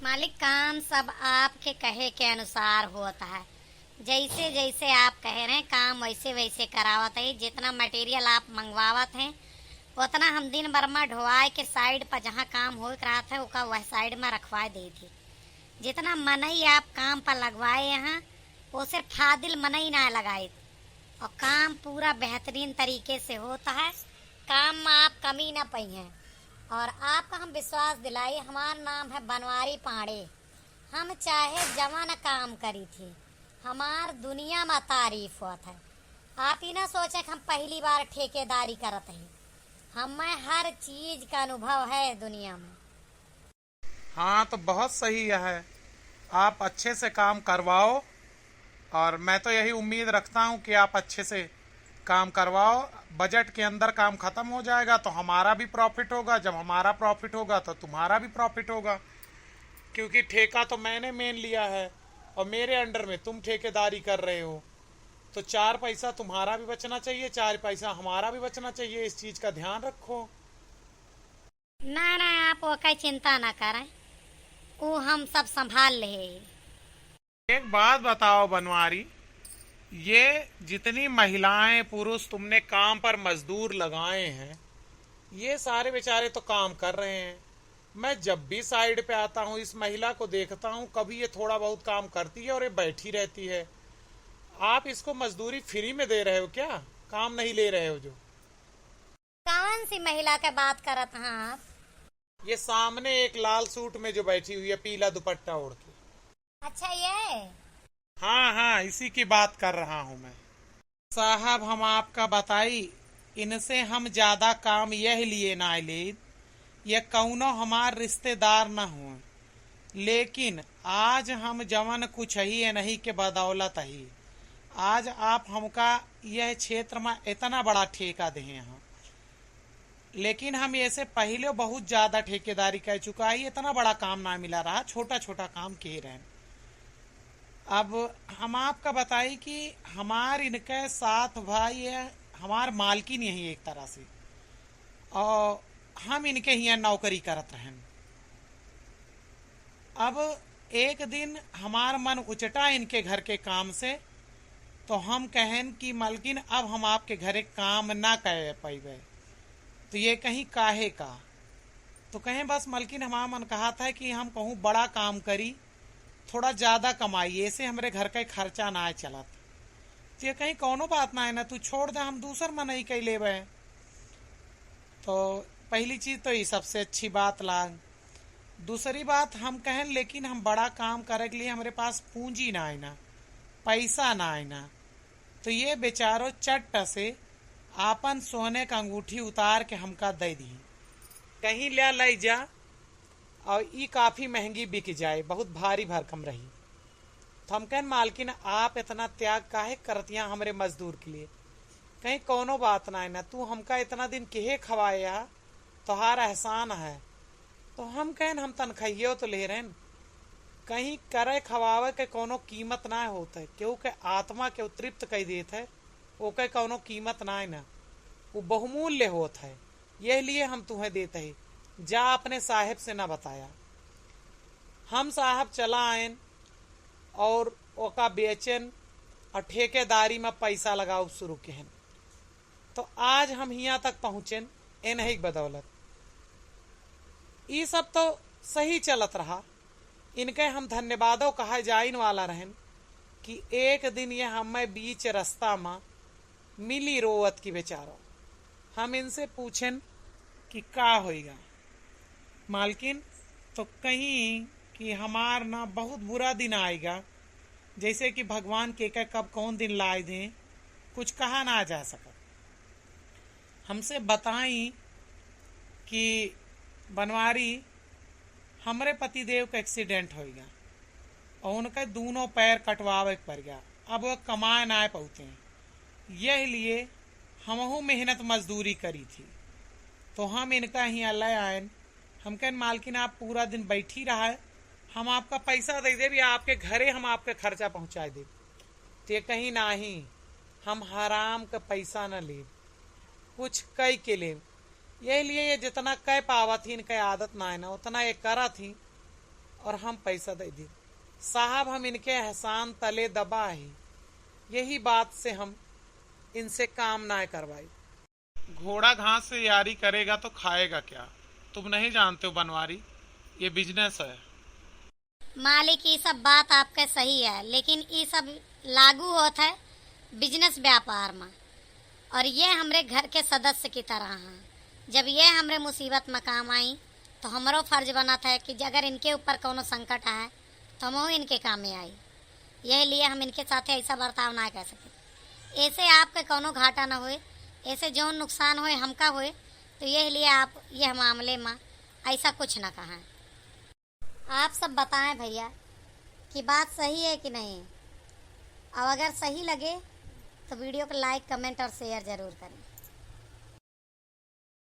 मालिक, काम सब आपके कहे के अनुसार होता है। जैसे जैसे आप कह रहे हैं काम वैसे वैसे करावत है। जितना मटेरियल आप मंगवावत हैं उतना हम दिन भर में ढोवाए के साइड पर जहाँ काम हो रहा था उसका वह साइड में रखवा दी थी। जितना मनई आप काम पर लगवाए यहाँ वो सिर्फ फादिल मनई ना लगाए और काम पूरा बेहतरीन तरीके से होता है। काम में आप कमी ना पाई हैं और आपका हम विश्वास दिलाई। हमारा नाम है बनवारी पांडे। हम चाहे जवान काम करी थी, हमार दुनिया में तारीफ होत है। आप ही ना सोचे कि हम पहली बार ठेकेदारी करत हैं। हमें हर चीज का अनुभव है दुनिया में। हाँ, तो बहुत सही है। आप अच्छे से काम करवाओ और मैं तो यही उम्मीद रखता हूँ कि आप अच्छे से काम करवाओ। बजट के अंदर काम खत्म हो जाएगा तो हमारा भी प्रॉफिट होगा। जब हमारा प्रॉफिट होगा तो तुम्हारा भी प्रॉफिट होगा, क्योंकि ठेका तो मैंने मेन लिया है और मेरे अंडर में तुम ठेकेदारी कर रहे हो। तो चार पैसा तुम्हारा भी बचना चाहिए, चार पैसा हमारा भी बचना चाहिए। इस चीज का ध्यान रखो। ना ना, आप वो कई चिंता ना करें, वो हम सब संभाल ले। एक बात बताओ बनवारी, ये जितनी महिलाएं पुरुष तुमने काम पर मजदूर लगाए हैं, ये सारे बेचारे तो काम कर रहे हैं। मैं जब भी साइड पे आता हूँ इस महिला को देखता हूँ, कभी ये थोड़ा बहुत काम करती है और ये बैठी रहती है। आप इसको मजदूरी फ्री में दे रहे हो क्या? काम नहीं ले रहे हो जो? कौन सी महिला के बात करत हैं आप? ये सामने एक लाल सूट में जो बैठी हुई है, पीला दुपट्टा ओढ़ के। अच्छा, ये हाँ हाँ, इसी की बात कर रहा हूँ मैं। साहब, हम आपका बताई, इनसे हम ज्यादा काम यह लिए ना ले, ये कौनो हमार रिश्तेदार न हो, लेकिन आज हम जवन कुछ ही है नहीं के बदौलत ही आज आप हमका यह क्षेत्र में इतना बड़ा ठेका दे हैं। लेकिन हम ऐसे पहले बहुत ज्यादा ठेकेदारी कर चुका है, इतना बड़ा काम ना मिला रहा, छोटा छोटा काम किए रहे। अब हम आपका बताई कि हमार इनके साथ भाई है, हमार मालकिन यही एक तरह से, और हम इनके यहाँ नौकरी करत रहें। अब एक दिन हमार मन उचटा इनके घर के काम से, तो हम कहें कि मालकिन अब हम आपके घरे काम ना कर पाइबे। तो ये कहीं काहे का? तो कहें बस मालकिन हमारा मन कहा था कि हम कहूँ बड़ा काम करी, थोड़ा ज्यादा कमाई, ऐसे हमारे घर का खर्चा ना चलत। तो ये कहीं कौनो बात ना है ना, तू छोड़ दे, हम दूसर मन ही कही लेवे। तो पहली चीज तो ये सबसे अच्छी बात लाग। दूसरी बात हम कहें लेकिन हम बड़ा काम करे के लिए हमारे पास पूंजी ना आए ना, पैसा ना आए ना। तो ये बेचारो चट्ट से आपन सोने का अंगूठी उतार के हमका दे दी, कहीं ले जा और ये काफी महंगी बिक जाए, बहुत भारी भरकम रही। तो हम कहें मालकिन आप इतना त्याग काहे करतिया हमरे मजदूर के लिए? कहीं कोनो बात ना है ना, तू हमका इतना दिन केहे खवाया, तोहार एहसान है। तो हम कहें हम तनखइयो तो ले रहे हैं, कहीं करे खवावे के कोनो कीमत ना होते, केहू के आत्मा के तृप्त कही देते है, ओके कोनो कीमत ना है ना, वो बहुमूल्य होता है। यह लिए हम तुम्हें देते ही, जा अपने साहेब से ना बताया। हम साहब चला आयन और ओका बेचन और ठेकेदारी में पैसा लगाओ शुरू केहन। तो आज हम यहाँ तक पहुंचेन ए नहीं बदौलत। ये सब तो सही चलत रहा, इनके हम धन्यवादों कहा जाइन वाला रहन कि एक दिन ये हमें बीच रास्ता में मिली रोवत की बेचारो। हम इनसे पूछें कि का होएगा मालकिन, तो कहीं कि हमार ना बहुत बुरा दिन आएगा, जैसे कि भगवान के कब कौन दिन लाए दें, कुछ कहा ना जा सका। हमसे बताई कि बनवारी, हमरे पतिदेव का एक्सीडेंट हो गया और उनके दोनों पैर कटवावे पड़ गया, अब वो कमाए ना पहुँचे हैं। यह लिए हमहू मेहनत मजदूरी करी थी, तो हम इनका ही ले आए। हम कहें मालकिन आप पूरा दिन बैठी रहा है, हम आपका पैसा दे दे, आपके घरे हम आपके खर्चा पहुंचा दे। तो कहीं ना ही हम हराम का पैसा न ले, कुछ कई के ले। यही लिए ये जितना कह पावा थी, इनका आदत ना है ना, उतना ये करा थी और हम पैसा दे दी। साहब हम इनके एहसान तले दबा ही, यही बात से हम इनसे काम ना करवाई। घोड़ा घास से यारी करेगा तो खाएगा क्या? तुम नहीं जानते हो बनवारी, ये बिजनेस है। मालिक ये सब बात आपका सही है, लेकिन ये सब लागू होता है बिजनेस व्यापार में, और ये हमरे घर के सदस्य की तरह हैं। जब ये हमरे मुसीबत में काम आई तो हमारो फर्ज बना था कि अगर इनके ऊपर कोनो संकट आए तो हम इनके काम में आई। यह लिए हम इनके साथ ऐसा बर्ताव ना कर सके। ऐसे आपके कोनो घाटा ना होए, ऐसे जो नुकसान होए हमका होए, तो यह लिए आप यह मामले में ऐसा कुछ ना कहें। आप सब बताएं भैया कि बात सही है कि नहीं। अब अगर सही लगे तो वीडियो को लाइक, कमेंट और शेयर ज़रूर करें।